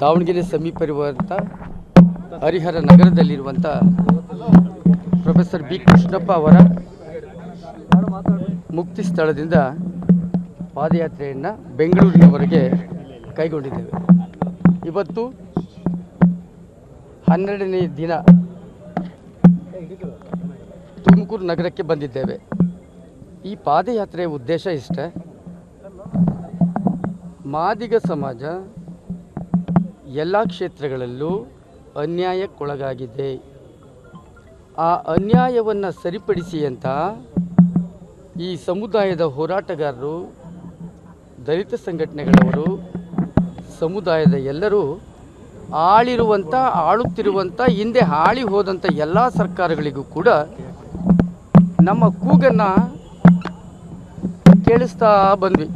ದಾವಣಗೆರೆ ಸಮೀಪ ಇರುವಂಥ Harihara ನಗರದಲ್ಲಿರುವಂಥ professor B Krishnappa ಅವರ ಮುಕ್ತಿ ಸ್ಥಳದಿಂದ ಪಾದಯಾತ್ರೆಯನ್ನು ಬೆಂಗಳೂರಿನವರೆಗೆ ಕೈಗೊಂಡಿದ್ದೇವೆ. ಇವತ್ತು 12ನೇ ದಿನ ತುಮಕೂರು ನಗರಕ್ಕೆ ಬಂದಿದ್ದೇವೆ. ಈ ಪಾದಯಾತ್ರೆಯ ಉದ್ದೇಶ ಇಷ್ಟೇ, ಮಾದಿಗ ಸಮಾಜ ಎಲ್ಲ ಕ್ಷೇತ್ರಗಳಲ್ಲೂ ಅನ್ಯಾಯಕ್ಕೊಳಗಾಗಿದೆ. ಆ ಅನ್ಯಾಯವನ್ನು ಸರಿಪಡಿಸಿ ಅಂತ ಈ ಸಮುದಾಯದ ಹೋರಾಟಗಾರರು, ದಲಿತ ಸಂಘಟನೆಗಳವರು, ಸಮುದಾಯದ ಎಲ್ಲರೂ ಆಳುತ್ತಿರುವಂಥ ಹಿಂದೆ ಆಳಿ ಹೋದಂಥ ಎಲ್ಲ ಸರ್ಕಾರಗಳಿಗೂ ಕೂಡ ನಮ್ಮ ಕೂಗನ್ನು ಕೇಳಿಸ್ತಾ ಬಂದ್ವಿ.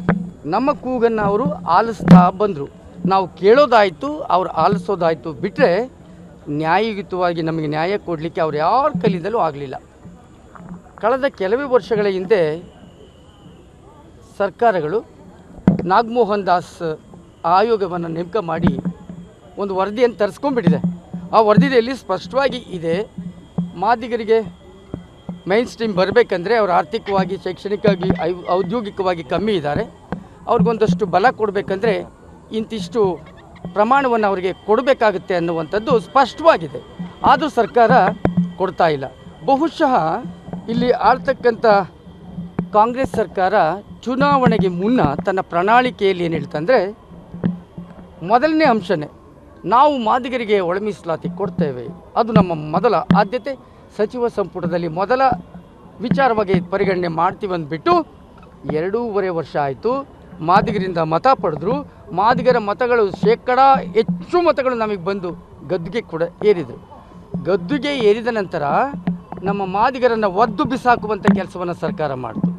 ನಮ್ಮ ಕೂಗನ್ನು ಅವರು ಆಲಿಸ್ತಾ ಬಂದರು. ನಾವು ಕೇಳೋದಾಯಿತು, ಅವ್ರು ಆಲಿಸೋದಾಯಿತು ಬಿಟ್ಟರೆ ನ್ಯಾಯಯುತವಾಗಿ ನಮಗೆ ನ್ಯಾಯ ಕೊಡಲಿಕ್ಕೆ ಅವ್ರು ಯಾರ ಕೈಲಿಂದಲೂ ಆಗಲಿಲ್ಲ. ಕಳೆದ ಕೆಲವೇ ವರ್ಷಗಳ ಹಿಂದೆ ಸರ್ಕಾರಗಳು ನಾಗಮೋಹನ್ ದಾಸ್ ಆಯೋಗವನ್ನು ನೇಮಕ ಮಾಡಿ ಒಂದು ವರದಿಯನ್ನು ತರಿಸ್ಕೊಂಡ್ಬಿಟ್ಟಿದೆ. ಆ ವರದಿಯಲ್ಲಿ ಸ್ಪಷ್ಟವಾಗಿ ಇದೆ, ಮಾದಿಗರಿಗೆ ಮೈನ್ ಸ್ಟ್ರೀಮ್ ಬರಬೇಕಂದ್ರೆ ಅವರು ಆರ್ಥಿಕವಾಗಿ, ಶೈಕ್ಷಣಿಕವಾಗಿ, ಔದ್ಯೋಗಿಕವಾಗಿ ಕಮ್ಮಿ ಇದ್ದಾರೆ. ಅವ್ರಿಗೊಂದಷ್ಟು ಬಲ ಕೊಡಬೇಕಂದ್ರೆ ಇಂತಿಷ್ಟು ಪ್ರಮಾಣವನ್ನು ಅವರಿಗೆ ಕೊಡಬೇಕಾಗುತ್ತೆ ಅನ್ನುವಂಥದ್ದು ಸ್ಪಷ್ಟವಾಗಿದೆ. ಆದರೂ ಸರ್ಕಾರ ಕೊಡ್ತಾ ಇಲ್ಲ. ಬಹುಶಃ ಇಲ್ಲಿ ಆಳ್ತಕ್ಕಂಥ ಕಾಂಗ್ರೆಸ್ ಸರ್ಕಾರ ಚುನಾವಣೆಗೆ ಮುನ್ನ ತನ್ನ ಪ್ರಣಾಳಿಕೆಯಲ್ಲಿ ಏನು ಹೇಳ್ತಂದರೆ, ಮೊದಲನೇ ಅಂಶನೇ ನಾವು ಮಾದಿಗರಿಗೆ ಒಳ ಮೀಸಲಾತಿ ಕೊಡ್ತೇವೆ, ಅದು ನಮ್ಮ ಮೊದಲ ಆದ್ಯತೆ, ಸಚಿವ ಸಂಪುಟದಲ್ಲಿ ಮೊದಲ ವಿಚಾರವಾಗಿ ಪರಿಗಣನೆ ಮಾಡ್ತೀವಿ ಅಂದ್ಬಿಟ್ಟು 2.5 ವರ್ಷ ಆಯಿತು. ಮಾದಿಗರಿಂದ ಮತ ಪಡೆದ್ರು. ಮಾದಿಗರ ಮತಗಳು ಹೆಚ್ಚು ಮತಗಳು ನಮಗೆ ಬಂದು ಗದ್ದುಗೆ ಕೂಡ ಏರಿದರು. ಗದ್ದುಗೆ ಏರಿದ ನಂತರ ನಮ್ಮ ಮಾದಿಗರನ್ನು ಒದ್ದು ಬಿಸಾಕುವಂಥ ಕೆಲಸವನ್ನು ಸರ್ಕಾರ ಮಾಡಿತು.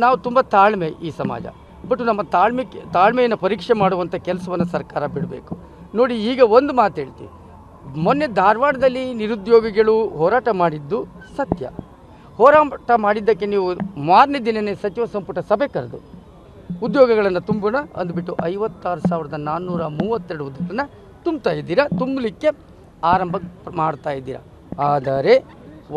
ನಾವು ತುಂಬ ತಾಳ್ಮೆ ಈ ಸಮಾಜ, ಬಟ್ ನಮ್ಮ ತಾಳ್ಮೆಯನ್ನು ಪರೀಕ್ಷೆ ಮಾಡುವಂಥ ಕೆಲಸವನ್ನು ಸರ್ಕಾರ ಬಿಡಬೇಕು. ನೋಡಿ, ಈಗ ಒಂದು ಮಾತು ಹೇಳ್ತೀವಿ, ಮೊನ್ನೆ ಧಾರವಾಡದಲ್ಲಿ ನಿರುದ್ಯೋಗಿಗಳು ಹೋರಾಟ ಮಾಡಿದ್ದು ಸತ್ಯ. ಹೋರಾಟ ಮಾಡಿದ್ದಕ್ಕೆ ನೀವು ಮಾರನೇ ದಿನವೇ ಸಚಿವ ಸಂಪುಟ ಸಭೆ ಕರೆದು ಉದ್ಯೋಗಗಳನ್ನು ತುಂಬೋಣ ಅಂದ್ಬಿಟ್ಟು 56,432 ಹುದ್ದೆಗಳನ್ನು ತುಂಬ್ತಾ ಇದ್ದೀರಾ, ತುಂಬಲಿಕ್ಕೆ ಆರಂಭ ಮಾಡ್ತಾ ಇದ್ದೀರಾ. ಆದರೆ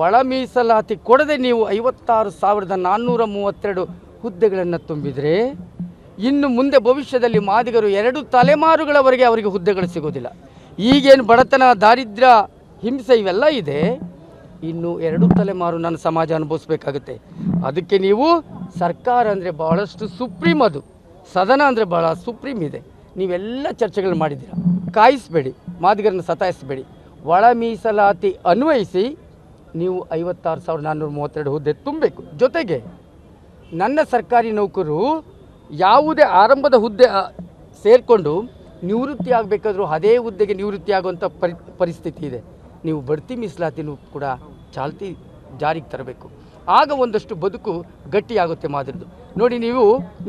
ಒಳ ಮೀಸಲಾತಿ ಕೊಡದೆ ನೀವು 56,432 ಹುದ್ದೆಗಳನ್ನು ತುಂಬಿದರೆ ಇನ್ನು ಮುಂದೆ ಭವಿಷ್ಯದಲ್ಲಿ ಮಾದಿಗರು 2 ತಲೆಮಾರುಗಳವರೆಗೆ ಅವರಿಗೆ ಹುದ್ದೆಗಳು ಸಿಗೋದಿಲ್ಲ. ಈಗೇನು ಬಡತನ, ದಾರಿದ್ರ್ಯ, ಹಿಂಸೆ ಇವೆಲ್ಲ ಇದೆ, ಇನ್ನು 2 ತಲೆಮಾರು ನನ್ನ ಸಮಾಜ ಅನುಭವಿಸ್ಬೇಕಾಗುತ್ತೆ. ಅದಕ್ಕೆ ನೀವು ಸರ್ಕಾರ ಅಂದರೆ ಭಾಳಷ್ಟು ಸುಪ್ರೀಂ, ಅದು ಸದನ ಅಂದರೆ ಭಾಳ ಸುಪ್ರೀಂ ಇದೆ. ನೀವೆಲ್ಲ ಚರ್ಚೆಗಳು ಮಾಡಿದ್ದೀರ, ಕಾಯಿಸಬೇಡಿ, ಮಾದಿಗರನ್ನು ಸತಾಯಿಸಬೇಡಿ. ಒಳ ಮೀಸಲಾತಿ ಅನ್ವಯಿಸಿ ನೀವು 56,432 ಹುದ್ದೆ ತುಂಬಬೇಕು. ಜೊತೆಗೆ ನನ್ನ ಸರ್ಕಾರಿ ನೌಕರರು ಯಾವುದೇ ಆರಂಭದ ಹುದ್ದೆ ಸೇರಿಕೊಂಡು ನಿವೃತ್ತಿ ಆಗಬೇಕಾದ್ರೂ ಅದೇ ಹುದ್ದೆಗೆ ನಿವೃತ್ತಿ ಆಗುವಂಥ ಪರಿಸ್ಥಿತಿ ಇದೆ. ನೀವು ಬಡ್ತಿ ಮೀಸಲಾತಿನೂ ಕೂಡ ಜಾರಿಗೆ ತರಬೇಕು. ಆಗ ಒಂದಷ್ಟು ಬದುಕು ಗಟ್ಟಿಯಾಗುತ್ತೆ ಮಾದಿರದು. ನೋಡಿ,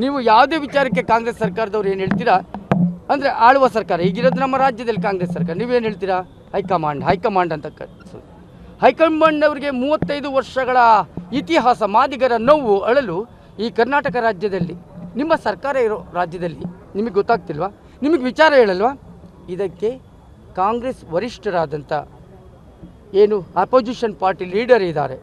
ನೀವು ಯಾವುದೇ ವಿಚಾರಕ್ಕೆ ಕಾಂಗ್ರೆಸ್ ಸರ್ಕಾರದವ್ರು ಏನು ಹೇಳ್ತೀರಾ ಅಂದರೆ, ಆಳುವ ಸರ್ಕಾರ ಈಗಿರೋದು ನಮ್ಮ ರಾಜ್ಯದಲ್ಲಿ ಕಾಂಗ್ರೆಸ್ ಸರ್ಕಾರ, ನೀವೇನು ಹೇಳ್ತೀರಾ? ಹೈಕಮಾಂಡ್ ಅಂತ ಹೈಕಮಾಂಡ್ ಅವರಿಗೆ 35 ವರ್ಷಗಳ ಇತಿಹಾಸ, ಮಾದಿಗರ ನೋವು ಅಳಲು ಈ ಕರ್ನಾಟಕ ರಾಜ್ಯದಲ್ಲಿ, ನಿಮ್ಮ ಸರ್ಕಾರ ಇರೋ ರಾಜ್ಯದಲ್ಲಿ ನಿಮಗೆ ಗೊತ್ತಾಗ್ತಿಲ್ವಾ? ನಿಮಗೆ ವಿಚಾರ ಹೇಳಲ್ವಾ? ಇದಕ್ಕೆ ಕಾಂಗ್ರೆಸ್ ವರಿಷ್ಠರಾದಂಥ ಏನು ಅಪೋಸಿಷನ್ ಪಾರ್ಟಿ ಲೀಡರ್ ಇದ್ದಾರೆ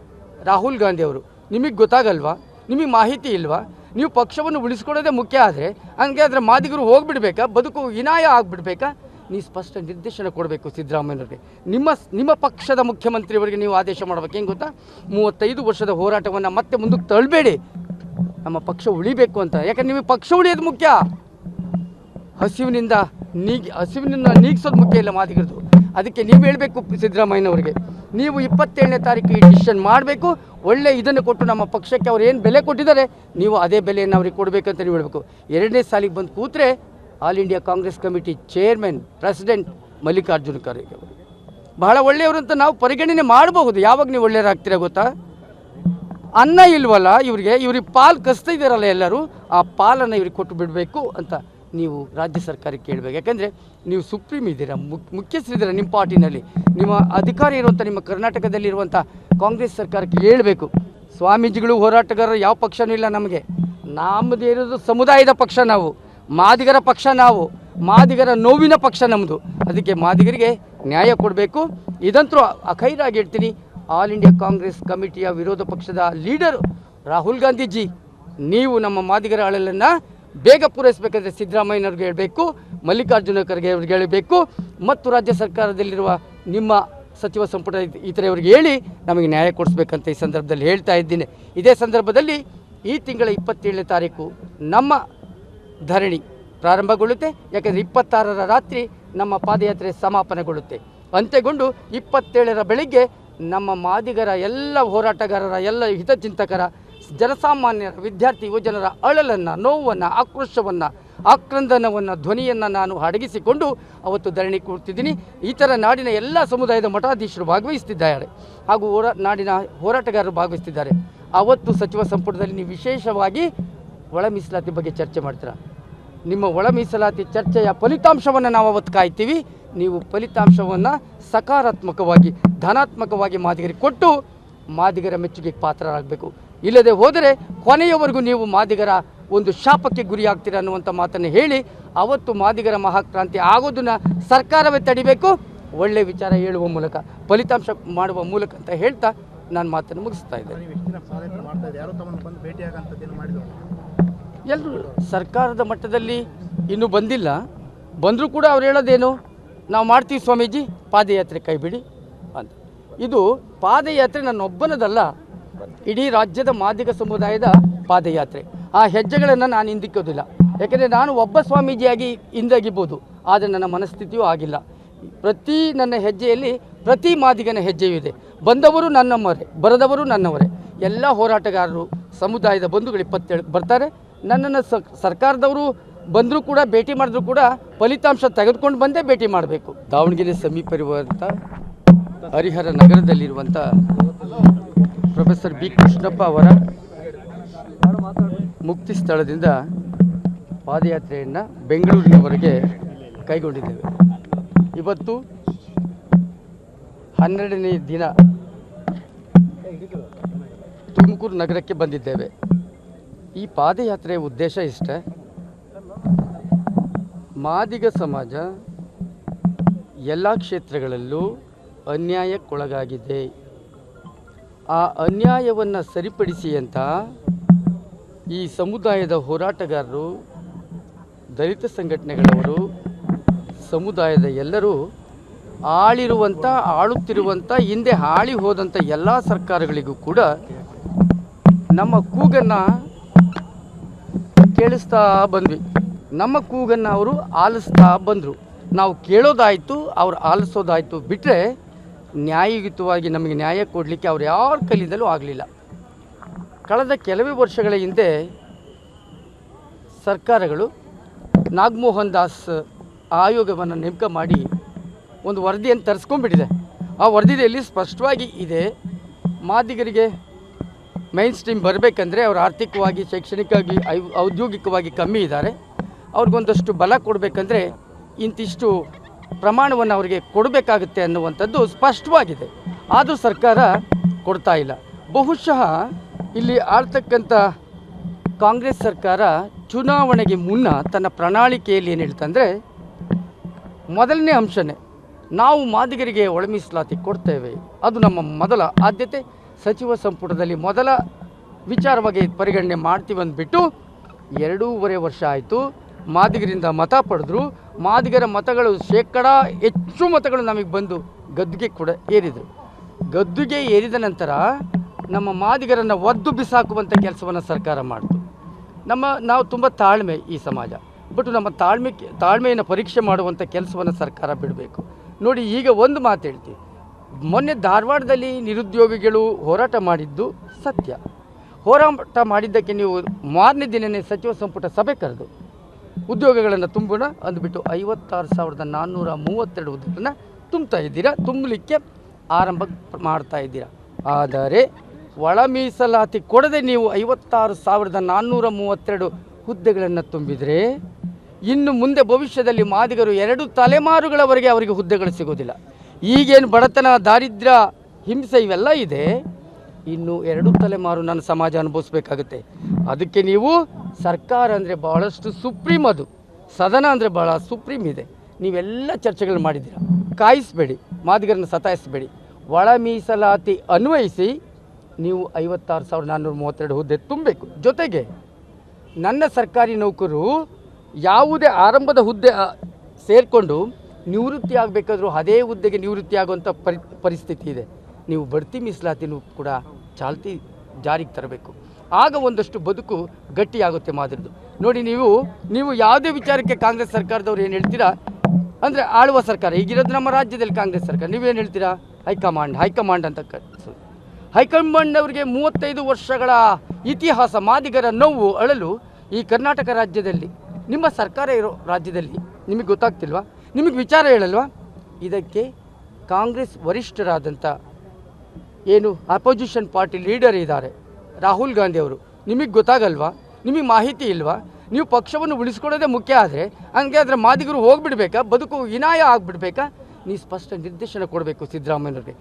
ರಾಹುಲ್ ಗಾಂಧಿ ಅವರು, ನಿಮಗೆ ಗೊತ್ತಾಗಲ್ವಾ? ನಿಮಗೆ ಮಾಹಿತಿ ಇಲ್ವಾ? ನೀವು ಪಕ್ಷವನ್ನು ಉಳಿಸ್ಕೊಳ್ಳೋದೇ ಮುಖ್ಯ ಆದರೆ ಹಂಗೆ ಆದರೆ ಮಾದಿಗರು ಹೋಗಿಬಿಡ್ಬೇಕಾ? ಬದುಕು ವಿನಾಯ ಆಗಿಬಿಡ್ಬೇಕಾ? ನೀವು ಸ್ಪಷ್ಟ ನಿರ್ದೇಶನ ಕೊಡಬೇಕು ಸಿದ್ದರಾಮಯ್ಯವ್ರಿಗೆ. ನಿಮ್ಮ ಪಕ್ಷದ ಮುಖ್ಯಮಂತ್ರಿಯವರಿಗೆ ನೀವು ಆದೇಶ ಮಾಡಬೇಕು. ಹೆಂಗೆ ಗೊತ್ತಾ? 35 ವರ್ಷದ ಹೋರಾಟವನ್ನು ಮತ್ತೆ ಮುಂದಕ್ಕೆ ತಳ್ಳಬೇಡಿ, ನಮ್ಮ ಪಕ್ಷ ಉಳಿಬೇಕು ಅಂತ. ಯಾಕಂದ್ರೆ ನಿಮಗೆ ಪಕ್ಷ ಉಳಿಯೋದು ಮುಖ್ಯ, ಹಸಿವಿನಿಂದ ನೀಗಿಸೋದು ಮುಖ್ಯ ಇಲ್ಲ ಮಾದಿಗರದು. ಅದಕ್ಕೆ ನೀವು ಹೇಳಬೇಕು ಸಿದ್ದರಾಮಯ್ಯನವರಿಗೆ, ನೀವು 27ನೇ ತಾರೀಕು ಡಿಸಿಷನ್ ಮಾಡಬೇಕು. ಒಳ್ಳೆ ಇದನ್ನು ಕೊಟ್ಟು ನಮ್ಮ ಪಕ್ಷಕ್ಕೆ ಅವ್ರು ಏನು ಬೆಲೆ ಕೊಟ್ಟಿದ್ದಾರೆ ನೀವು ಅದೇ ಬೆಲೆಯನ್ನು ಅವ್ರಿಗೆ ಕೊಡಬೇಕಂತ ನೀವು ಹೇಳಬೇಕು. 2ನೇ ಸಾಲಿಗೆ ಬಂದು ಕೂತ್ರೆ All India Congress Committee chairman, president Mallikarjuna Kharge ಅವರು ಬಹಳ ಒಳ್ಳೆಯವರು ಅಂತ ನಾವು ಪರಿಗಣನೆ ಮಾಡಬಹುದು. ಯಾವಾಗ ನೀವು ಒಳ್ಳೆಯರಾಗ್ತೀರಾ ಗೊತ್ತಾ? ಅನ್ನ ಇಲ್ವಲ್ಲ ಇವ್ರಿಗೆ ಪಾಲು ಕಸ್ತಾ ಇದ್ದಾರಲ್ಲ ಎಲ್ಲರೂ, ಆ ಪಾಲನ್ನು ಇವ್ರಿಗೆ ಕೊಟ್ಟು ಬಿಡಬೇಕು ಅಂತ ನೀವು ರಾಜ್ಯ ಸರ್ಕಾರಕ್ಕೆ ಕೇಳಬೇಕು. ಯಾಕಂದರೆ ನೀವು ಸುಪ್ರೀಂ ಇದ್ದೀರಾ, ಮುಖ್ಯಸ್ಥರಿದ್ದೀರಾ ನಿಮ್ಮ ಪಾರ್ಟಿನಲ್ಲಿ, ನಿಮ್ಮ ಅಧಿಕಾರ ಇರುವಂಥ ನಿಮ್ಮ ಕರ್ನಾಟಕದಲ್ಲಿರುವಂಥ ಕಾಂಗ್ರೆಸ್ ಸರ್ಕಾರಕ್ಕೆ ಹೇಳಬೇಕು. ಸ್ವಾಮೀಜಿಗಳು, ಹೋರಾಟಗಾರರು ಯಾವ ಪಕ್ಷನೂ ಇಲ್ಲ ನಮಗೆ, ನಮ್ಮದು ಇರೋದು ಸಮುದಾಯದ ಪಕ್ಷ, ನಾವು ಮಾದಿಗರ ಪಕ್ಷ. ನಾವು ಮಾದಿಗರ ನೋವಿನ ಪಕ್ಷ ನಮ್ಮದು. ಅದಕ್ಕೆ ಮಾದಿಗರಿಗೆ ನ್ಯಾಯ ಕೊಡಬೇಕು. ಇದಂತೂ ಅಖೈರಾಗಿ ಹೇಳ್ತೀನಿ, ಆಲ್ ಇಂಡಿಯಾ ಕಾಂಗ್ರೆಸ್ ಕಮಿಟಿಯ ವಿರೋಧ ಪಕ್ಷದ ಲೀಡರ್ ರಾಹುಲ್ ಗಾಂಧೀಜಿ, ನೀವು ನಮ್ಮ ಮಾದಿಗರ ಅಳಲನ್ನು ಬೇಗ ಪೂರೈಸಬೇಕಂದ್ರೆ ಸಿದ್ದರಾಮಯ್ಯನವ್ರಿಗೆ ಹೇಳಬೇಕು, ಮಲ್ಲಿಕಾರ್ಜುನ ಖರ್ಗೆ ಅವ್ರಿಗೆ ಹೇಳಬೇಕು, ಮತ್ತು ರಾಜ್ಯ ಸರ್ಕಾರದಲ್ಲಿರುವ ನಿಮ್ಮ ಸಚಿವ ಸಂಪುಟ ಇತರೆಯವರಿಗೆ ಹೇಳಿ ನಮಗೆ ನ್ಯಾಯ ಕೊಡಿಸ್ಬೇಕಂತ ಈ ಸಂದರ್ಭದಲ್ಲಿ ಹೇಳ್ತಾ ಇದ್ದೀನಿ. ಇದೇ ಸಂದರ್ಭದಲ್ಲಿ ಈ ತಿಂಗಳ 27ನೇ ತಾರೀಕು ನಮ್ಮ ಧರಣಿ ಪ್ರಾರಂಭಗೊಳ್ಳುತ್ತೆ. ಯಾಕೆಂದರೆ 26ರ ರಾತ್ರಿ ನಮ್ಮ ಪಾದಯಾತ್ರೆ ಸಮಾಪನೆಗೊಳ್ಳುತ್ತೆ. ಅಂತ್ಯಗೊಂಡು 27ರ ಬೆಳಿಗ್ಗೆ ನಮ್ಮ ಮಾದಿಗರ ಎಲ್ಲ ಹೋರಾಟಗಾರರ, ಎಲ್ಲ ಹಿತಚಿಂತಕರ, ಜನಸಾಮಾನ್ಯರ, ವಿದ್ಯಾರ್ಥಿ ಯುವಜನರ ಅಳಲನ್ನು, ನೋವನ್ನು, ಆಕ್ರೋಶವನ್ನು, ಆಕ್ರಂದನವನ್ನು, ಧ್ವನಿಯನ್ನು ನಾನು ಅಡಗಿಸಿಕೊಂಡು ಅವತ್ತು ಧರಣಿ ಕೂರ್ತಿದ್ದೀನಿ. ಈ ಥರ ನಾಡಿನ ಎಲ್ಲ ಸಮುದಾಯದ ಮಠಾಧೀಶರು ಭಾಗವಹಿಸ್ತಿದ್ದಾರೆ ಹಾಗೂ ನಾಡಿನ ಹೋರಾಟಗಾರರು ಭಾಗವಹಿಸ್ತಿದ್ದಾರೆ. ಅವತ್ತು ಸಚಿವ ಸಂಪುಟದಲ್ಲಿ ನೀವು ವಿಶೇಷವಾಗಿ ಒಳ ಮೀಸಲಾತಿ ಬಗ್ಗೆ ಚರ್ಚೆ ಮಾಡ್ತೀರಾ. ನಿಮ್ಮ ಒಳ ಮೀಸಲಾತಿ ಚರ್ಚೆಯ ಫಲಿತಾಂಶವನ್ನು ನಾವು ಅವತ್ತು ಕಾಯ್ತೀವಿ. ನೀವು ಫಲಿತಾಂಶವನ್ನು ಸಕಾರಾತ್ಮಕವಾಗಿ, ಧನಾತ್ಮಕವಾಗಿ ಮಾದಿಗರಿಗೆ ಕೊಟ್ಟು ಮಾದಿಗರ ಮೆಚ್ಚುಗೆಗೆ ಪಾತ್ರರಾಗಬೇಕು. ಇಲ್ಲದೆ ಹೋದರೆ ಕೊನೆಯವರೆಗೂ ನೀವು ಮಾದಿಗರ ಒಂದು ಶಾಪಕ್ಕೆ ಗುರಿಯಾಗ್ತೀರ ಅನ್ನುವಂಥ ಮಾತನ್ನು ಹೇಳಿ ಅವತ್ತು ಮಾದಿಗರ ಮಹಾಕ್ರಾಂತಿ ಆಗೋದನ್ನು ಸರ್ಕಾರವೇ ತಡಿಬೇಕು, ಒಳ್ಳೆಯ ವಿಚಾರ ಹೇಳುವ ಮೂಲಕ, ಫಲಿತಾಂಶ ಮಾಡುವ ಮೂಲಕ ಅಂತ ಹೇಳ್ತಾ ನಾನು ಮಾತನ್ನು ಮುಗಿಸ್ತಾ ಇದ್ದೇನೆ. ಎಲ್ಲರೂ ಸರ್ಕಾರದ ಮಟ್ಟದಲ್ಲಿ ಇನ್ನೂ ಬಂದಿಲ್ಲ. ಬಂದರೂ ಕೂಡ ಅವ್ರು ಹೇಳೋದೇನು, ನಾವು ಮಾಡ್ತೀವಿ ಸ್ವಾಮೀಜಿ, ಪಾದಯಾತ್ರೆ ಕೈ ಬಿಡಿ ಅಂತ. ಇದು ಪಾದಯಾತ್ರೆ ನನ್ನೊಬ್ಬನದಲ್ಲ, ಇಡೀ ರಾಜ್ಯದ ಮಾದಿಗ ಸಮುದಾಯದ ಪಾದಯಾತ್ರೆ. ಆ ಹೆಜ್ಜೆಗಳನ್ನು ನಾನು ಹಿಂದಿಕ್ಕೋದಿಲ್ಲ. ಯಾಕೆಂದರೆ ನಾನು ಒಬ್ಬ ಸ್ವಾಮೀಜಿಯಾಗಿ ಹಿಂದಗಿಬೋದು, ಆದರೆ ನನ್ನ ಮನಸ್ಥಿತಿಯೂ ಆಗಿಲ್ಲ. ಪ್ರತಿ ನನ್ನ ಹೆಜ್ಜೆಯಲ್ಲಿ ಪ್ರತಿ ಮಾದಿಗನ ಹೆಜ್ಜೆಯೂ ಇದೆ. ಬಂದವರು ನನ್ನಮ್ಮವರೇ, ಬರದವರು ನನ್ನವರೇ. ಎಲ್ಲ ಹೋರಾಟಗಾರರು, ಸಮುದಾಯದ ಬಂಧುಗಳು 27 ಬರ್ತಾರೆ. ನನ್ನನ್ನು ಸರ್ಕಾರದವರು ಬಂದರೂ ಕೂಡ, ಭೇಟಿ ಮಾಡಿದ್ರು ಕೂಡ ಫಲಿತಾಂಶ ತೆಗೆದುಕೊಂಡು ಬಂದೇ ಭೇಟಿ ಮಾಡಬೇಕು. ದಾವಣಗೆರೆ ಸಮೀಪ ಇರುವಂಥ ಹರಿಹರ ನಗರದಲ್ಲಿರುವಂಥ ಪ್ರೊಫೆಸರ್ ಬಿ ಕೃಷ್ಣಪ್ಪ ಅವರ ಮುಕ್ತಿ ಸ್ಥಳದಿಂದ ಪಾದಯಾತ್ರೆಯನ್ನು ಬೆಂಗಳೂರಿನವರೆಗೆ ಕೈಗೊಂಡಿದ್ದೇವೆ. ಇವತ್ತು 12ನೇ ದಿನ ತುಮಕೂರು ನಗರಕ್ಕೆ ಬಂದಿದ್ದೇವೆ. ಈ ಪಾದಯಾತ್ರೆಯ ಉದ್ದೇಶ ಇಷ್ಟೇ, ಮಾದಿಗ ಸಮಾಜ ಎಲ್ಲ ಕ್ಷೇತ್ರಗಳಲ್ಲೂ ಅನ್ಯಾಯಕ್ಕೊಳಗಾಗಿದೆ. ಆ ಅನ್ಯಾಯವನ್ನು ಸರಿಪಡಿಸಿ ಅಂತ ಈ ಸಮುದಾಯದ ಹೋರಾಟಗಾರರು, ದಲಿತ ಸಂಘಟನೆಗಳವರು, ಸಮುದಾಯದ ಎಲ್ಲರೂ ಆಳುತ್ತಿರುವಂಥ, ಹಿಂದೆ ಆಳಿ ಹೋದಂಥ ಎಲ್ಲ ಸರ್ಕಾರಗಳಿಗೂ ಕೂಡ ನಮ್ಮ ಕೂಗನ್ನು ಕೇಳಿಸ್ತಾ ಬಂದ್ವಿ. ನಮ್ಮ ಕೂಗನ್ನು ಅವರು ಆಲಿಸ್ತಾ ಬಂದರು. ನಾವು ಕೇಳೋದಾಯಿತು, ಅವ್ರು ಆಲಿಸೋದಾಯಿತು ಬಿಟ್ಟರೆ ನ್ಯಾಯಯುತವಾಗಿ ನಮಗೆ ನ್ಯಾಯ ಕೊಡಲಿಕ್ಕೆ ಅವ್ರು ಯಾರ ಕೈಲಿಂದಲೂ ಆಗಲಿಲ್ಲ. ಕಳೆದ ಕೆಲವೇ ವರ್ಷಗಳ ಹಿಂದೆ ಸರ್ಕಾರಗಳು ನಾಗಮೋಹನ್ ದಾಸ್ ಆಯೋಗವನ್ನು ನೇಮಕ ಮಾಡಿ ಒಂದು ವರದಿಯನ್ನು ತರಿಸ್ಕೊಂಡ್ಬಿಟ್ಟಿದೆ. ಆ ವರದಿಯಲ್ಲಿ ಸ್ಪಷ್ಟವಾಗಿ ಇದೆ, ಮಾದಿಗರಿಗೆ ಮೈನ್ ಸ್ಟ್ರೀಮ್ ಬರಬೇಕಂದ್ರೆ ಅವರು ಆರ್ಥಿಕವಾಗಿ, ಶೈಕ್ಷಣಿಕವಾಗಿ, ಔದ್ಯೋಗಿಕವಾಗಿ ಕಮ್ಮಿ ಇದ್ದಾರೆ. ಅವ್ರಿಗೊಂದಷ್ಟು ಬಲ ಕೊಡಬೇಕಂದ್ರೆ ಇಂತಿಷ್ಟು ಪ್ರಮಾಣವನ್ನು ಅವರಿಗೆ ಕೊಡಬೇಕಾಗುತ್ತೆ ಅನ್ನುವಂಥದ್ದು ಸ್ಪಷ್ಟವಾಗಿದೆ. ಆದರೂ ಸರ್ಕಾರ ಕೊಡ್ತಾ ಇಲ್ಲ. ಬಹುಶಃ ಇಲ್ಲಿ ಆಳ್ತಕ್ಕಂಥ ಕಾಂಗ್ರೆಸ್ ಸರ್ಕಾರ ಚುನಾವಣೆಗೆ ಮುನ್ನ ತನ್ನ ಪ್ರಣಾಳಿಕೆಯಲ್ಲಿ ಏನು ಹೇಳ್ತಂದರೆ, ಮೊದಲನೇ ಅಂಶನೇ ನಾವು ಮಾದಿಗರಿಗೆ ಒಳ ಮೀಸಲಾತಿ ಕೊಡ್ತೇವೆ, ಅದು ನಮ್ಮ ಮೊದಲ ಆದ್ಯತೆ, ಸಚಿವ ಸಂಪುಟದಲ್ಲಿ ಮೊದಲ ವಿಚಾರವಾಗಿ ಪರಿಗಣನೆ ಮಾಡ್ತೀವಿ ಅಂದ್ಬಿಟ್ಟು 2.5 ವರ್ಷ ಆಯಿತು. ಮಾದಿಗರಿಂದ ಮತ ಪಡೆದ್ರು. ಮಾದಿಗರ ಮತಗಳು ಹೆಚ್ಚು ಮತಗಳು ನಮಗೆ ಬಂದು ಗದ್ದುಗೆ ಕೂಡ ಏರಿದರು. ಗದ್ದುಗೆ ಏರಿದ ನಂತರ ನಮ್ಮ ಮಾದಿಗರನ್ನು ಒದ್ದು ಬಿಸಾಕುವಂಥ ಕೆಲಸವನ್ನು ಸರ್ಕಾರ ಮಾಡಿತು. ನಾವು ತುಂಬ ತಾಳ್ಮೆ ಈ ಸಮಾಜ, ಬಟ್ ನಮ್ಮ ತಾಳ್ಮೆಯನ್ನು ಪರೀಕ್ಷೆ ಮಾಡುವಂಥ ಕೆಲಸವನ್ನು ಸರ್ಕಾರ ಬಿಡಬೇಕು. ನೋಡಿ, ಈಗ ಒಂದು ಮಾತು ಹೇಳ್ತೀವಿ, ಮೊನ್ನೆ ಧಾರವಾಡದಲ್ಲಿ ನಿರುದ್ಯೋಗಿಗಳು ಹೋರಾಟ ಮಾಡಿದ್ದು ಸತ್ಯ. ಹೋರಾಟ ಮಾಡಿದ್ದಕ್ಕೆ ನೀವು ಮಾರನೇ ದಿನವೇ ಸಚಿವ ಸಂಪುಟ ಸಭೆ ಕರೆದು ಉದ್ಯೋಗಗಳನ್ನು ತುಂಬೋಣ ಅಂದ್ಬಿಟ್ಟು 56,432 ಹುದ್ದೆಗಳನ್ನು ತುಂಬಲಿಕ್ಕೆ ಆರಂಭ ಮಾಡ್ತಾ ಇದ್ದೀರಾ. ಆದರೆ ಒಳ ಮೀಸಲಾತಿ ಕೊಡದೆ ನೀವು 56,432 ಹುದ್ದೆಗಳನ್ನು ತುಂಬಿದರೆ ಇನ್ನು ಮುಂದೆ ಭವಿಷ್ಯದಲ್ಲಿ ಮಾದಿಗರು 2 ತಲೆಮಾರುಗಳವರೆಗೆ ಅವರಿಗೆ ಹುದ್ದೆಗಳು ಸಿಗೋದಿಲ್ಲ. ಈಗೇನು ಬಡತನ, ದಾರಿದ್ರ್ಯ, ಹಿಂಸೆ ಇವೆಲ್ಲ ಇದೆ, ಇನ್ನು 2 ತಲೆಮಾರು ನನ್ನ ಸಮಾಜ ಅನುಭವಿಸ್ಬೇಕಾಗುತ್ತೆ. ಅದಕ್ಕೆ ನೀವು ಸರ್ಕಾರ ಅಂದರೆ ಭಾಳಷ್ಟು ಸುಪ್ರೀಂ, ಅದು ಸದನ ಅಂದರೆ ಭಾಳ ಸುಪ್ರೀಂ ಇದೆ. ನೀವೆಲ್ಲ ಚರ್ಚೆಗಳು ಮಾಡಿದ್ದೀರ. ಕಾಯಿಸಬೇಡಿ, ಮಾದಿಗರನ್ನು ಸತಾಯಿಸಬೇಡಿ. ಒಳ ಮೀಸಲಾತಿ ಅನ್ವಯಿಸಿ ನೀವು 56,432 ಹುದ್ದೆ ತುಂಬಬೇಕು. ಜೊತೆಗೆ ನನ್ನ ಸರ್ಕಾರಿ ನೌಕರರು ಯಾವುದೇ ಆರಂಭದ ಹುದ್ದೆ ಸೇರಿಕೊಂಡು ನಿವೃತ್ತಿ ಆಗಬೇಕಾದ್ರೂ ಅದೇ ಹುದ್ದೆಗೆ ನಿವೃತ್ತಿ ಆಗುವಂಥ ಪರಿಸ್ಥಿತಿ ಇದೆ. ನೀವು ಬಡ್ತಿ ಮೀಸಲಾತಿನೂ ಕೂಡ ಜಾರಿಗೆ ತರಬೇಕು. ಆಗ ಒಂದಷ್ಟು ಬದುಕು ಗಟ್ಟಿಯಾಗುತ್ತೆ ಮಾದಿರದು. ನೋಡಿ, ನೀವು ಯಾವುದೇ ವಿಚಾರಕ್ಕೆ ಕಾಂಗ್ರೆಸ್ ಸರ್ಕಾರದವ್ರು ಏನು ಹೇಳ್ತೀರಾ ಅಂದರೆ ಆಳುವ ಸರ್ಕಾರ ಈಗಿರೋದು ನಮ್ಮ ರಾಜ್ಯದಲ್ಲಿ ಕಾಂಗ್ರೆಸ್ ಸರ್ಕಾರ. ನೀವೇನು ಹೇಳ್ತೀರಾ? ಹೈಕಮಾಂಡ್ ಅಂತ ಹೈಕಮಾಂಡ್ ಅವರಿಗೆ 35 ವರ್ಷಗಳ ಇತಿಹಾಸ, ಮಾದಿಗರ ನೋವು ಅಳಲು ಈ ಕರ್ನಾಟಕ ರಾಜ್ಯದಲ್ಲಿ, ನಿಮ್ಮ ಸರ್ಕಾರ ಇರೋ ರಾಜ್ಯದಲ್ಲಿ ನಿಮಗೆ ಗೊತ್ತಾಗ್ತಿಲ್ವಾ? ನಿಮಗೆ ವಿಚಾರ ಹೇಳಲ್ವಾ? ಇದಕ್ಕೆ ಕಾಂಗ್ರೆಸ್ ವರಿಷ್ಠರಾದಂಥ ಏನು ಅಪೋಸಿಷನ್ ಪಾರ್ಟಿ ಲೀಡರ್ ಇದ್ದಾರೆ ರಾಹುಲ್ ಗಾಂಧಿ ಅವರು, ನಿಮಗೆ ಗೊತ್ತಾಗಲ್ವಾ? ನಿಮಗೆ ಮಾಹಿತಿ ಇಲ್ವಾ? ನೀವು ಪಕ್ಷವನ್ನು ಉಳಿಸ್ಕೊಳ್ಳೋದೇ ಮುಖ್ಯ ಆದರೆ ಹಂಗೆ ಅದರ ಮಾದಿಗರು ಹೋಗಿಬಿಡ್ಬೇಕಾ? ಬದುಕು ವಿನಾಯ ಆಗಿಬಿಡ್ಬೇಕಾ? ನೀವು ಸ್ಪಷ್ಟ ನಿರ್ದೇಶನ ಕೊಡಬೇಕು ಸಿದ್ದರಾಮಯ್ಯವ್ರಿಗೆ.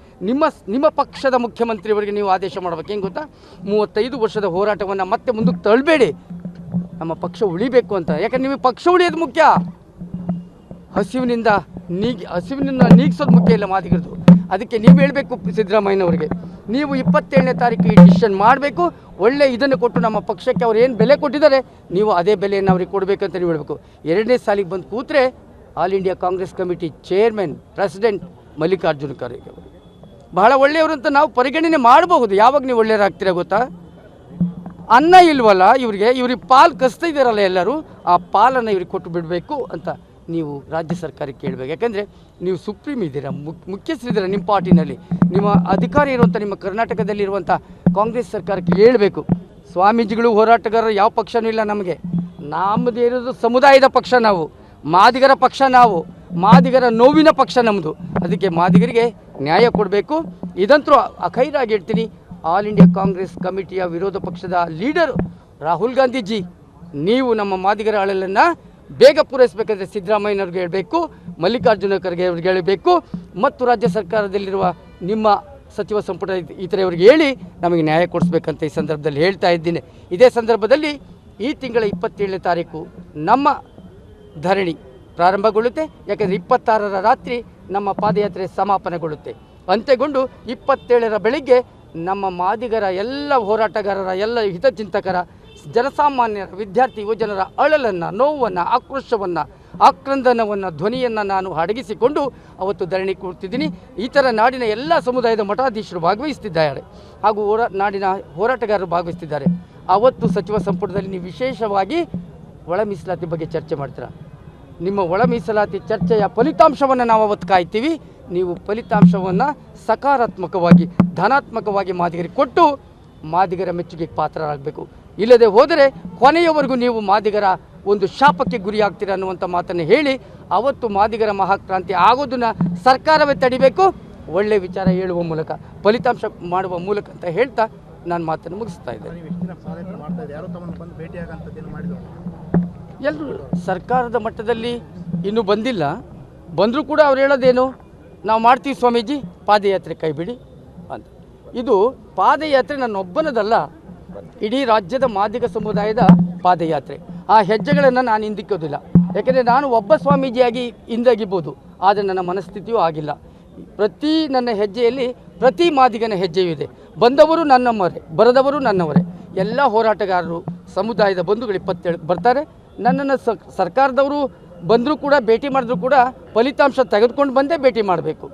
ನಿಮ್ಮ ಪಕ್ಷದ ಮುಖ್ಯಮಂತ್ರಿಯವರಿಗೆ ನೀವು ಆದೇಶ ಮಾಡಬೇಕು. ಹೆಂಗೆ ಗೊತ್ತಾ? 35 ವರ್ಷದ ಹೋರಾಟವನ್ನು ಮತ್ತೆ ಮುಂದಕ್ಕೆ ತಳ್ಳಬೇಡಿ, ನಮ್ಮ ಪಕ್ಷ ಉಳಿಬೇಕು ಅಂತ. ಯಾಕಂದ್ರೆ ನಿಮಗೆ ಪಕ್ಷ ಉಳಿಯೋದು ಮುಖ್ಯ, ಹಸಿವಿನಿಂದ ನೀಗಿಸೋದು ಮುಖ್ಯ ಇಲ್ಲ ಮಾದಿಗರದು. ಅದಕ್ಕೆ ನೀವು ಹೇಳಬೇಕು ಸಿದ್ದರಾಮಯ್ಯನವ್ರಿಗೆ, ನೀವು 27ನೇ ತಾರೀಕು ಈ ಡಿಸಿಷನ್ ಮಾಡಬೇಕು. ಒಳ್ಳೆ ಇದನ್ನು ಕೊಟ್ಟು ನಮ್ಮ ಪಕ್ಷಕ್ಕೆ ಅವ್ರು ಏನು ಬೆಲೆ ಕೊಟ್ಟಿದ್ದಾರೆ ನೀವು ಅದೇ ಬೆಲೆಯನ್ನು ಅವ್ರಿಗೆ ಕೊಡಬೇಕಂತ ನೀವು ಹೇಳಬೇಕು. 2ನೇ ಸಾಲಿಗೆ ಬಂದು ಕೂತ್ರೆ All India Congress Committee chairman president Mallikarjuna Kharge ಅವರು ಬಹಳ ಒಳ್ಳೆಯವರು ಅಂತ ನಾವು ಪರಿಗಣನೆ ಮಾಡಬಹುದು. ಯಾವಾಗ ನೀವು ಒಳ್ಳೆಯರಾಗ್ತೀರಾ ಗೊತ್ತಾ? ಅನ್ನ ಇಲ್ವಲ್ಲ ಇವ್ರಿಗೆ ಪಾಲು ಕಸ್ತಾ ಇದ್ದಾರಲ್ಲ ಎಲ್ಲರೂ, ಆ ಪಾಲನ್ನು ಇವ್ರಿಗೆ ಕೊಟ್ಟು ಬಿಡಬೇಕು ಅಂತ ನೀವು ರಾಜ್ಯ ಸರ್ಕಾರಕ್ಕೆ ಕೇಳಬೇಕು. ಯಾಕಂದರೆ ನೀವು ಸುಪ್ರೀಂ ಇದ್ದೀರಾ, ಮುಖ್ಯಸ್ಥರಿದ್ದೀರಾ ನಿಮ್ಮ ಪಾರ್ಟಿನಲ್ಲಿ, ನಿಮ್ಮ ಅಧಿಕಾರ ಇರುವಂಥ ನಿಮ್ಮ ಕರ್ನಾಟಕದಲ್ಲಿರುವಂಥ ಕಾಂಗ್ರೆಸ್ ಸರ್ಕಾರಕ್ಕೆ ಹೇಳಬೇಕು. ಸ್ವಾಮೀಜಿಗಳು ಹೋರಾಟಗಾರರು ಯಾವ ಪಕ್ಷನೂ ಇಲ್ಲ ನಮಗೆ, ನಮ್ಮದೇ ಇರೋದು ಸಮುದಾಯದ ಪಕ್ಷ, ನಾವು ಮಾದಿಗರ ಪಕ್ಷ, ನಾವು ಮಾದಿಗರ ನೋವಿನ ಪಕ್ಷ ನಮ್ಮದು. ಅದಕ್ಕೆ ಮಾದಿಗರಿಗೆ ನ್ಯಾಯ ಕೊಡಬೇಕು. ಇದಂತೂ ಅಖೈರಾಗಿ ಹೇಳ್ತೀನಿ, ಆಲ್ ಇಂಡಿಯಾ ಕಾಂಗ್ರೆಸ್ ಕಮಿಟಿಯ ವಿರೋಧ ಪಕ್ಷದ ಲೀಡರ್ ರಾಹುಲ್ ಗಾಂಧೀಜಿ, ನೀವು ನಮ್ಮ ಮಾದಿಗರ ಅಳಲನ್ನು ಬೇಗ ಪೂರೈಸಬೇಕಂದ್ರೆ ಸಿದ್ದರಾಮಯ್ಯನವ್ರಿಗೆ ಹೇಳಬೇಕು, ಮಲ್ಲಿಕಾರ್ಜುನ ಖರ್ಗೆ ಅವ್ರಿಗೆ ಹೇಳಬೇಕು, ಮತ್ತು ರಾಜ್ಯ ಸರ್ಕಾರದಲ್ಲಿರುವ ನಿಮ್ಮ ಸಚಿವ ಸಂಪುಟ ಇತರೆಯವರಿಗೆ ಹೇಳಿ ನಮಗೆ ನ್ಯಾಯ ಕೊಡಿಸ್ಬೇಕಂತ ಈ ಸಂದರ್ಭದಲ್ಲಿ ಹೇಳ್ತಾ ಇದ್ದೀನಿ. ಇದೇ ಸಂದರ್ಭದಲ್ಲಿ ಈ ತಿಂಗಳ 27ನೇ ತಾರೀಕು ನಮ್ಮ ಧರಣಿ ಪ್ರಾರಂಭಗೊಳ್ಳುತ್ತೆ. ಯಾಕೆಂದರೆ 26ರ ರಾತ್ರಿ ನಮ್ಮ ಪಾದಯಾತ್ರೆ ಸಮಾಪನೆಗೊಳ್ಳುತ್ತೆ. ಅಂತ್ಯಗೊಂಡು 27ರ ಬೆಳಿಗ್ಗೆ ನಮ್ಮ ಮಾದಿಗರ ಎಲ್ಲ ಹೋರಾಟಗಾರರ, ಎಲ್ಲ ಹಿತಚಿಂತಕರ, ಜನಸಾಮಾನ್ಯರ, ವಿದ್ಯಾರ್ಥಿ ಯುವಜನರ ಅಳಲನ್ನು, ನೋವನ್ನು, ಆಕ್ರೋಶವನ್ನು, ಆಕ್ರಂದನವನ್ನು, ಧ್ವನಿಯನ್ನು ನಾನು ಅಡಗಿಸಿಕೊಂಡು ಅವತ್ತು ಧರಣಿ ಕೂರ್ತಿದ್ದೀನಿ. ಈ ಥರ ನಾಡಿನ ಎಲ್ಲ ಸಮುದಾಯದ ಮಠಾಧೀಶರು ಭಾಗವಹಿಸ್ತಿದ್ದಾರೆ ಹಾಗೂ ನಾಡಿನ ಹೋರಾಟಗಾರರು ಭಾಗವಹಿಸ್ತಿದ್ದಾರೆ. ಅವತ್ತು ಸಚಿವ ಸಂಪುಟದಲ್ಲಿ ನೀವು ವಿಶೇಷವಾಗಿ ಒಳ ಮೀಸಲಾತಿ ಬಗ್ಗೆ ಚರ್ಚೆ ಮಾಡ್ತೀರಾ. ನಿಮ್ಮ ಒಳ ಮೀಸಲಾತಿ ಚರ್ಚೆಯ ಫಲಿತಾಂಶವನ್ನು ನಾವು ಅವತ್ತು ಕಾಯ್ತೀವಿ. ನೀವು ಫಲಿತಾಂಶವನ್ನು ಸಕಾರಾತ್ಮಕವಾಗಿ, ಧನಾತ್ಮಕವಾಗಿ ಮಾದಿಗರಿಗೆ ಕೊಟ್ಟು ಮಾದಿಗರ ಮೆಚ್ಚುಗೆಗೆ ಪಾತ್ರರಾಗಬೇಕು. ಇಲ್ಲದೆ ಹೋದರೆ ಕೊನೆಯವರೆಗೂ ನೀವು ಮಾದಿಗರ ಒಂದು ಶಾಪಕ್ಕೆ ಗುರಿಯಾಗ್ತೀರ ಅನ್ನುವಂಥ ಮಾತನ್ನು ಹೇಳಿ ಅವತ್ತು ಮಾದಿಗರ ಮಹಾಕ್ರಾಂತಿ ಆಗೋದನ್ನು ಸರ್ಕಾರವೇ ತಡಿಬೇಕು. ಒಳ್ಳೆಯ ವಿಚಾರ ಹೇಳುವ ಮೂಲಕ, ಫಲಿತಾಂಶ ಮಾಡುವ ಮೂಲಕ ಅಂತ ಹೇಳ್ತಾ ನಾನು ಮಾತನ್ನು ಮುಗಿಸ್ತಾ ಇದ್ದೇನೆ. ಎಲ್ಲರೂ ಸರ್ಕಾರದ ಮಟ್ಟದಲ್ಲಿ ಇನ್ನೂ ಬಂದಿಲ್ಲ. ಬಂದರೂ ಕೂಡ ಅವ್ರು ಹೇಳೋದೇನು, ನಾವು ಮಾಡ್ತೀವಿ ಸ್ವಾಮೀಜಿ, ಪಾದಯಾತ್ರೆ ಕೈ ಬಿಡಿ ಅಂತ. ಇದು ಪಾದಯಾತ್ರೆ ನನ್ನೊಬ್ಬನದಲ್ಲ, ಇಡೀ ರಾಜ್ಯದ ಮಾದಿಗ ಸಮುದಾಯದ ಪಾದಯಾತ್ರೆ. ಆ ಹೆಜ್ಜೆಗಳನ್ನು ನಾನು ಹಿಂದಿಕ್ಕೋದಿಲ್ಲ. ಯಾಕೆಂದರೆ ನಾನು ಒಬ್ಬ ಸ್ವಾಮೀಜಿಯಾಗಿ ಹಿಂದಗಿಬೋದು, ಆದರೆ ನನ್ನ ಮನಸ್ಥಿತಿಯೂ ಆಗಿಲ್ಲ. ಪ್ರತಿ ನನ್ನ ಹೆಜ್ಜೆಯಲ್ಲಿ ಪ್ರತಿ ಮಾದಿಗನ ಹೆಜ್ಜೆಯೂ ಇದೆ. ಬಂದವರು ನನ್ನಮ್ಮವರೇ, ಬರದವರು ನನ್ನವರೇ. ಎಲ್ಲ ಹೋರಾಟಗಾರರು, ಸಮುದಾಯದ ಬಂಧುಗಳು 27 ಬರ್ತಾರೆ. ನನ್ನನ್ನು ಸರ್ಕಾರದವರು ಬಂದರೂ ಕೂಡ, ಭೇಟಿ ಮಾಡಿದ್ರು ಕೂಡ ಫಲಿತಾಂಶ ತೆಗೆದುಕೊಂಡು ಬಂದೇ ಭೇಟಿ ಮಾಡಬೇಕು.